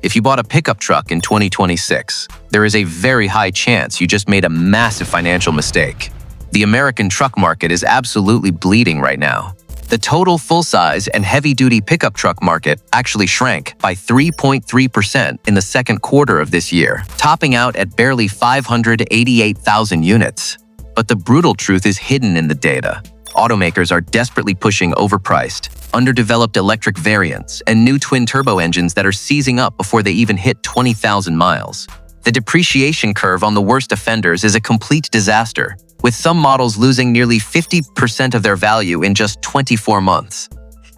If you bought a pickup truck in 2026, there is a very high chance you just made a massive financial mistake. The American truck market is absolutely bleeding right now. The total full-size and heavy-duty pickup truck market actually shrank by 3.3% in the second quarter of this year, topping out at barely 588,000 units. But the brutal truth is hidden in the data. Automakers are desperately pushing overpriced, underdeveloped electric variants and new twin-turbo engines that are seizing up before they even hit 20,000 miles. The depreciation curve on the worst offenders is a complete disaster, with some models losing nearly 50% of their value in just 24 months.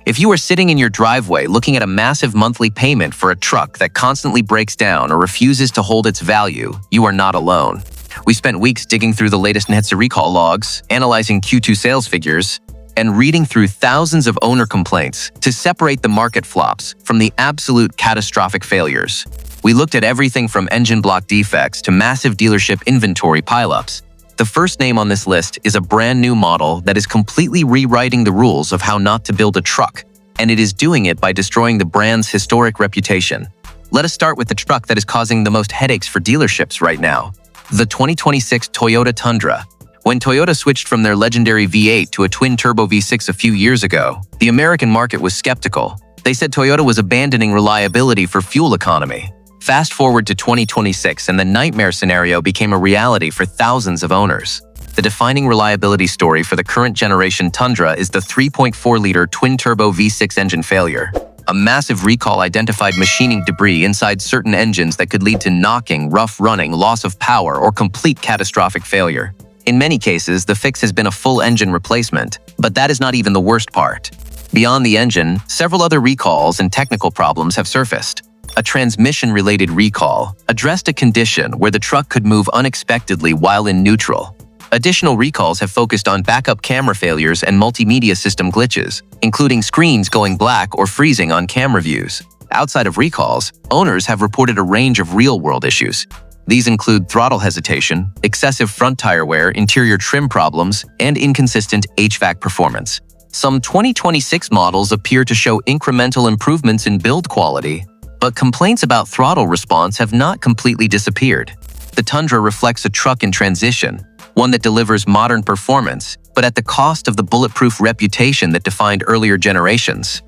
If you are sitting in your driveway looking at a massive monthly payment for a truck that constantly breaks down or refuses to hold its value, you are not alone. We spent weeks digging through the latest NHTSA recall logs, analyzing Q2 sales figures, and reading through thousands of owner complaints to separate the market flops from the absolute catastrophic failures. We looked at everything from engine block defects to massive dealership inventory pileups. The first name on this list is a brand new model that is completely rewriting the rules of how not to build a truck, and it is doing it by destroying the brand's historic reputation. Let us start with the truck that is causing the most headaches for dealerships right now, the 2026 Toyota Tundra. When Toyota switched from their legendary V8 to a twin-turbo V6 a few years ago, the American market was skeptical. They said Toyota was abandoning reliability for fuel economy. Fast forward to 2026 and the nightmare scenario became a reality for thousands of owners. The defining reliability story for the current generation Tundra is the 3.4-liter twin-turbo V6 engine failure. A massive recall identified machining debris inside certain engines that could lead to knocking, rough running, loss of power, or complete catastrophic failure. In many cases, the fix has been a full engine replacement, but that is not even the worst part. Beyond the engine, several other recalls and technical problems have surfaced. A transmission-related recall addressed a condition where the truck could move unexpectedly while in neutral. Additional recalls have focused on backup camera failures and multimedia system glitches, including screens going black or freezing on camera views. Outside of recalls, owners have reported a range of real-world issues. These include throttle hesitation, excessive front tire wear, interior trim problems, and inconsistent HVAC performance. Some 2026 models appear to show incremental improvements in build quality, but complaints about throttle response have not completely disappeared. The Tundra reflects a truck in transition, one that delivers modern performance, but at the cost of the bulletproof reputation that defined earlier generations.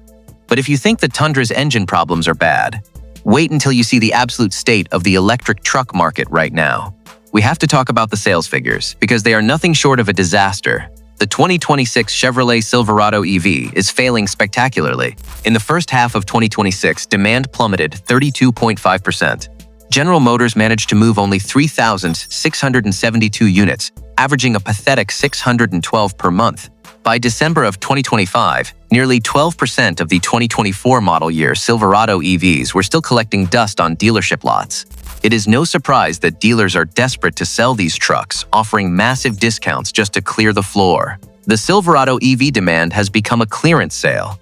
But if you think the Tundra's engine problems are bad, wait until you see the absolute state of the electric truck market right now. We have to talk about the sales figures, because they are nothing short of a disaster. The 2026 Chevrolet Silverado EV is failing spectacularly. In the first half of 2026, demand plummeted 32.5%. General Motors managed to move only 3,672 units, averaging a pathetic 612 per month. By December of 2025, nearly 12% of the 2024 model year Silverado EVs were still collecting dust on dealership lots. It is no surprise that dealers are desperate to sell these trucks, offering massive discounts just to clear the floor. The Silverado EV demand has become a clearance sale.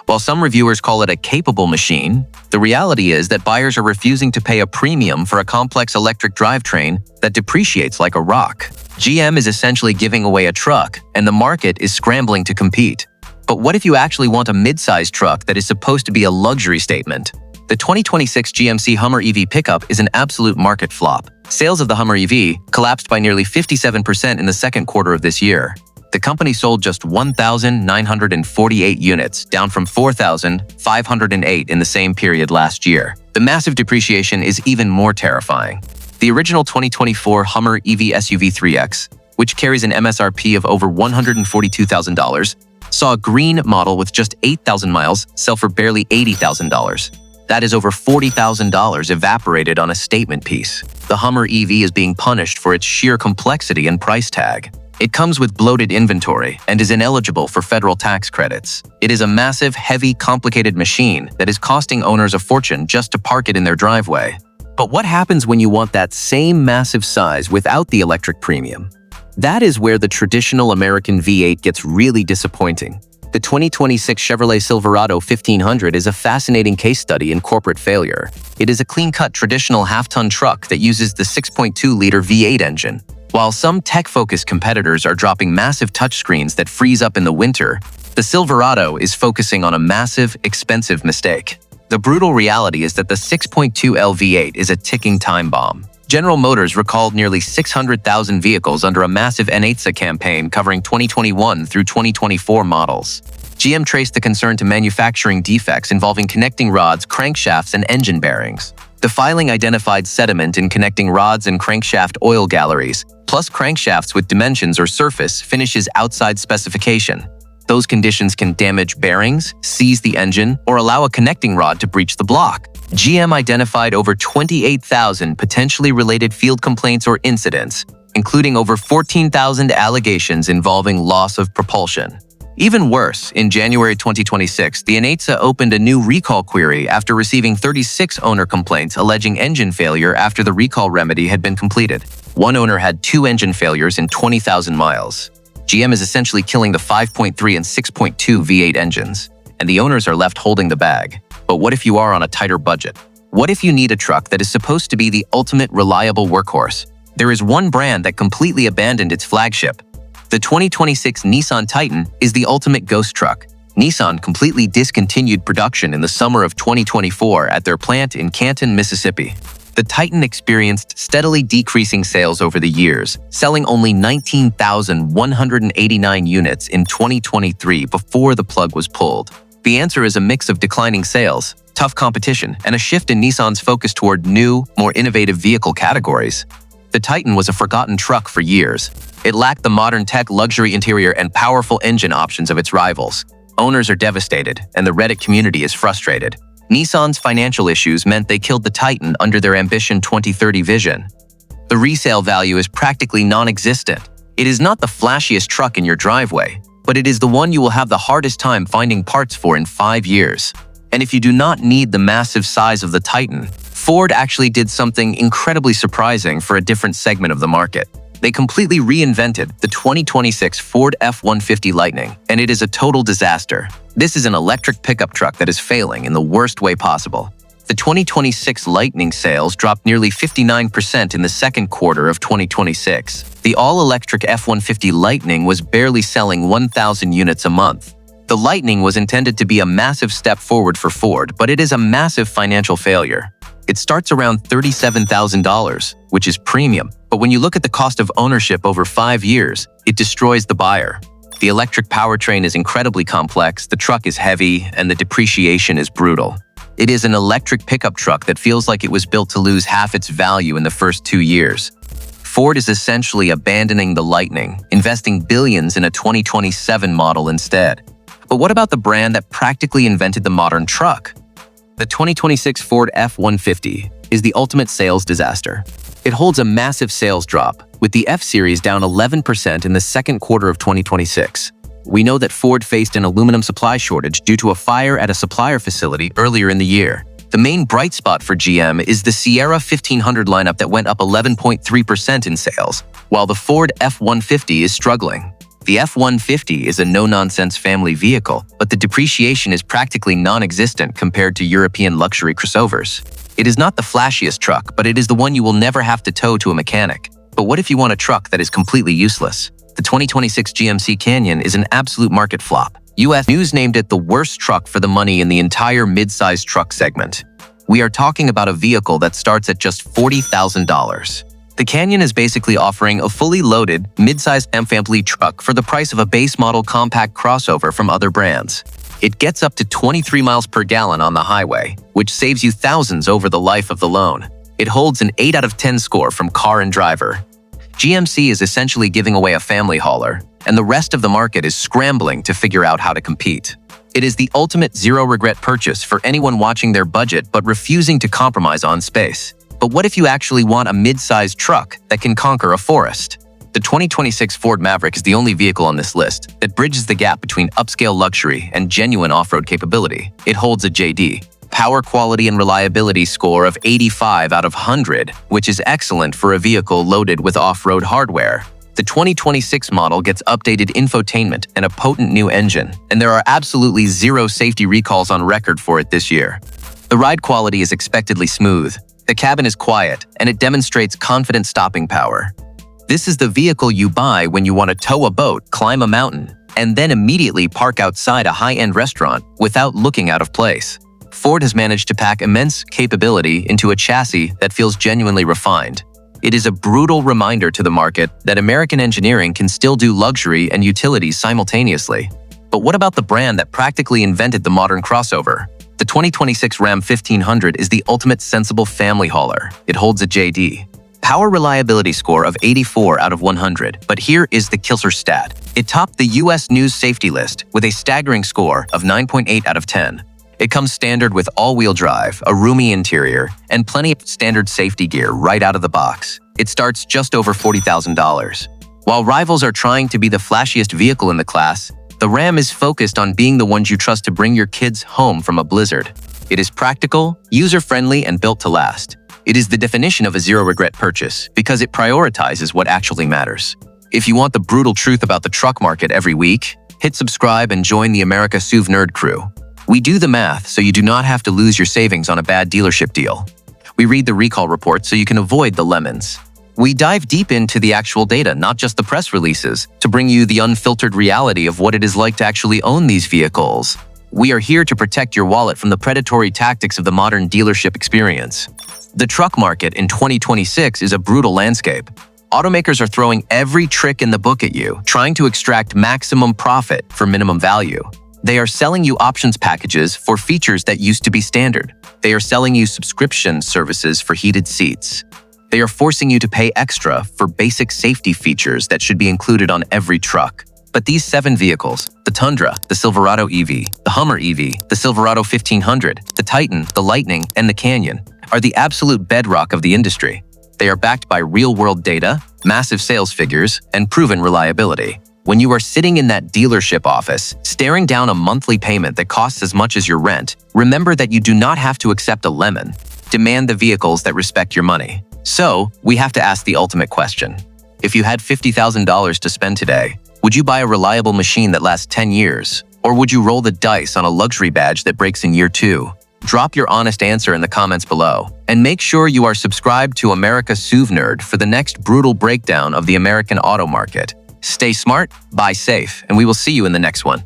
While some reviewers call it a capable machine, the reality is that buyers are refusing to pay a premium for a complex electric drivetrain that depreciates like a rock. GM is essentially giving away a truck, and the market is scrambling to compete. But what if you actually want a mid-sized truck that is supposed to be a luxury statement? The 2026 GMC Hummer EV pickup is an absolute market flop. Sales of the Hummer EV collapsed by nearly 57% in the second quarter of this year. The company sold just 1,948 units, down from 4,508 in the same period last year. The massive depreciation is even more terrifying. The original 2024 Hummer EV SUV 3X, which carries an MSRP of over $142,000, saw a green model with just 8,000 miles sell for barely $80,000. That is over $40,000 evaporated on a statement piece. The Hummer EV is being punished for its sheer complexity and price tag. It comes with bloated inventory and is ineligible for federal tax credits. It is a massive, heavy, complicated machine that is costing owners a fortune just to park it in their driveway. But what happens when you want that same massive size without the electric premium? That is where the traditional American V8 gets really disappointing. The 2026 Chevrolet Silverado 1500 is a fascinating case study in corporate failure. It is a clean-cut traditional half-ton truck that uses the 6.2-liter V8 engine. While some tech-focused competitors are dropping massive touchscreens that freeze up in the winter, the Silverado is focusing on a massive, expensive mistake. The brutal reality is that the 6.2L V8 is a ticking time bomb. General Motors recalled nearly 600,000 vehicles under a massive NHTSA campaign covering 2021 through 2024 models. GM traced the concern to manufacturing defects involving connecting rods, crankshafts, and engine bearings. The filing identified sediment in connecting rods and crankshaft oil galleries, plus crankshafts with dimensions or surface finishes outside specification. Those conditions can damage bearings, seize the engine, or allow a connecting rod to breach the block. GM identified over 28,000 potentially related field complaints or incidents, including over 14,000 allegations involving loss of propulsion. Even worse, in January 2026, the NHTSA opened a new recall query after receiving 36 owner complaints alleging engine failure after the recall remedy had been completed. One owner had 2 engine failures in 20,000 miles. GM is essentially killing the 5.3 and 6.2 V8 engines, and the owners are left holding the bag. But what if you are on a tighter budget? What if you need a truck that is supposed to be the ultimate reliable workhorse? There is one brand that completely abandoned its flagship. The 2026 Nissan Titan is the ultimate ghost truck. Nissan completely discontinued production in the summer of 2024 at their plant in Canton, Mississippi. The Titan experienced steadily decreasing sales over the years, selling only 19,189 units in 2023 before the plug was pulled. The answer is a mix of declining sales, tough competition, and a shift in Nissan's focus toward new, more innovative vehicle categories. The Titan was a forgotten truck for years. It lacked the modern tech, luxury interior, and powerful engine options of its rivals. Owners are devastated, and the Reddit community is frustrated. Nissan's financial issues meant they killed the Titan under their Ambition 2030 vision. The resale value is practically non-existent. It is not the flashiest truck in your driveway, but it is the one you will have the hardest time finding parts for in 5 years. And if you do not need the massive size of the Titan, Ford actually did something incredibly surprising for a different segment of the market. They completely reinvented the 2026 Ford F-150 Lightning, and it is a total disaster. This is an electric pickup truck that is failing in the worst way possible. The 2026 Lightning sales dropped nearly 59% in the second quarter of 2026. The all-electric F-150 Lightning was barely selling 1,000 units a month. The Lightning was intended to be a massive step forward for Ford, but it is a massive financial failure. It starts around $37,000, which is premium, but when you look at the cost of ownership over 5 years, it destroys the buyer. The electric powertrain is incredibly complex, the truck is heavy, and the depreciation is brutal. It is an electric pickup truck that feels like it was built to lose half its value in the first 2 years. Ford is essentially abandoning the Lightning, investing billions in a 2027 model instead. But what about the brand that practically invented the modern truck? The 2026 Ford F-150 is the ultimate sales disaster. It holds a massive sales drop, with the F-Series down 11% in the second quarter of 2026. We know that Ford faced an aluminum supply shortage due to a fire at a supplier facility earlier in the year. The main bright spot for GM is the Sierra 1500 lineup that went up 11.3% in sales, while the Ford F-150 is struggling. The F-150 is a no-nonsense family vehicle, but the depreciation is practically non-existent compared to European luxury crossovers. It is not the flashiest truck, but it is the one you will never have to tow to a mechanic. But what if you want a truck that is completely useless? The 2026 GMC Canyon is an absolute market flop. US News named it the worst truck for the money in the entire mid-sized truck segment. We are talking about a vehicle that starts at just $40,000. The Canyon is basically offering a fully loaded, mid-sized family truck for the price of a base model compact crossover from other brands. It gets up to 23 miles per gallon on the highway, which saves you thousands over the life of the loan. It holds an 8 out of 10 score from Car and Driver. GMC is essentially giving away a family hauler, and the rest of the market is scrambling to figure out how to compete. It is the ultimate zero-regret purchase for anyone watching their budget but refusing to compromise on space. But what if you actually want a mid-sized truck that can conquer a forest? The 2026 Ford Maverick is the only vehicle on this list that bridges the gap between upscale luxury and genuine off-road capability. It holds a JD Power Quality and Reliability score of 85 out of 100, which is excellent for a vehicle loaded with off-road hardware. The 2026 model gets updated infotainment and a potent new engine, and there are absolutely zero safety recalls on record for it this year. The ride quality is expectedly smooth. The cabin is quiet, and it demonstrates confident stopping power. This is the vehicle you buy when you want to tow a boat, climb a mountain, and then immediately park outside a high-end restaurant without looking out of place. Ford has managed to pack immense capability into a chassis that feels genuinely refined. It is a brutal reminder to the market that American engineering can still do luxury and utilities simultaneously. But what about the brand that practically invented the modern crossover? The 2026 Ram 1500 is the ultimate sensible family hauler. It holds a JD Power Reliability score of 84 out of 100, but here is the killer stat. It topped the US News Safety List with a staggering score of 9.8 out of 10. It comes standard with all-wheel drive, a roomy interior, and plenty of standard safety gear right out of the box. It starts just over $40,000. While rivals are trying to be the flashiest vehicle in the class, the Ram is focused on being the ones you trust to bring your kids home from a blizzard. It is practical, user-friendly, and built to last. It is the definition of a zero-regret purchase because it prioritizes what actually matters. If you want the brutal truth about the truck market every week, hit subscribe and join the America SUV Nerd crew. We do the math so you do not have to lose your savings on a bad dealership deal. We read the recall report so you can avoid the lemons. We dive deep into the actual data, not just the press releases, to bring you the unfiltered reality of what it is like to actually own these vehicles. We are here to protect your wallet from the predatory tactics of the modern dealership experience. The truck market in 2026 is a brutal landscape. Automakers are throwing every trick in the book at you, trying to extract maximum profit for minimum value. They are selling you options packages for features that used to be standard. They are selling you subscription services for heated seats. They are forcing you to pay extra for basic safety features that should be included on every truck. But these 7 vehicles, the Tundra, the Silverado EV, the Hummer EV, the Silverado 1500, the Titan, the Lightning, and the Canyon, are the absolute bedrock of the industry. They are backed by real-world data, massive sales figures, and proven reliability. When you are sitting in that dealership office, staring down a monthly payment that costs as much as your rent, remember that you do not have to accept a lemon. Demand the vehicles that respect your money. So, we have to ask the ultimate question. If you had $50,000 to spend today, would you buy a reliable machine that lasts 10 years? Or would you roll the dice on a luxury badge that breaks in year 2? Drop your honest answer in the comments below. And make sure you are subscribed to America SUV Nerd for the next brutal breakdown of the American auto market. Stay smart, buy safe, and we will see you in the next one.